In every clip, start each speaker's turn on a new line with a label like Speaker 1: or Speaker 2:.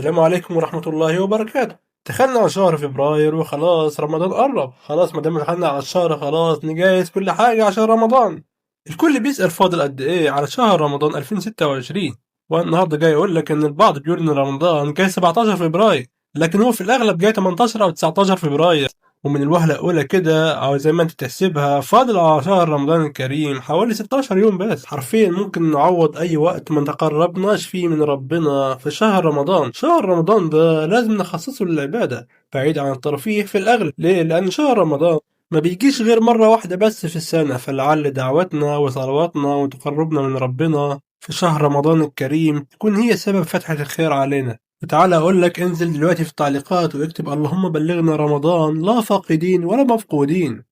Speaker 1: السلام عليكم ورحمة الله وبركاته. دخلنا على شهر فبراير وخلاص رمضان قرب. خلاص ما دام دخلنا على الشهر خلاص نجهز كل حاجة عشان رمضان. الكل بيسأل فاضل قد ايه على شهر رمضان 2026، وانا النهارده جاي اقول لك ان البعض بيقول ان رمضان جاي 17 فبراير، لكن هو في الاغلب جاي 18 او 19 فبراير. ومن الوهلة الأولى كده أو زي ما أنت تحسبها فاضل على شهر رمضان الكريم حوالي 16 يوم بس. حرفيا ممكن نعوض أي وقت ما تقربناش فيه من ربنا في شهر رمضان. شهر رمضان ده لازم نخصصه للعبادة بعيد عن الترفيه في الأغلب. ليه؟ لأن شهر رمضان ما بيجيش غير مرة واحدة بس في السنة، فلعل دعواتنا وصلواتنا وتقربنا من ربنا في شهر رمضان الكريم تكون هي سبب فتحة الخير علينا. وتعالى أقول لك انزل دلوقتي في التعليقات واكتب اللهم بلغنا رمضان لا فاقدين ولا مفقودين.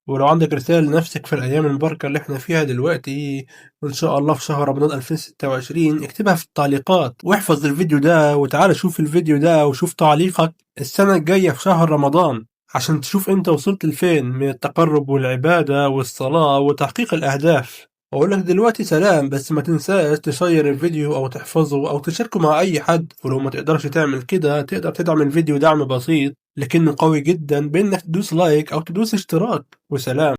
Speaker 1: ولو عندك رسالة لنفسك في الأيام المباركة اللي احنا فيها دلوقتي وإن شاء الله في شهر رمضان 2026 اكتبها في التعليقات، واحفظ الفيديو ده وتعالى شوف الفيديو ده وشوف تعليقك السنة الجاية في شهر رمضان عشان تشوف انت وصلت لفين من التقرب والعبادة والصلاة وتحقيق الأهداف. أقول لك دلوقتي سلام، بس ما تنساش تشير الفيديو أو تحفظه أو تشاركه مع أي حد. ولو ما تقدرش تعمل كده تقدر تدعم الفيديو دعم بسيط لكنه قوي جدا بإنك تدوس لايك أو تدوس اشتراك. وسلام.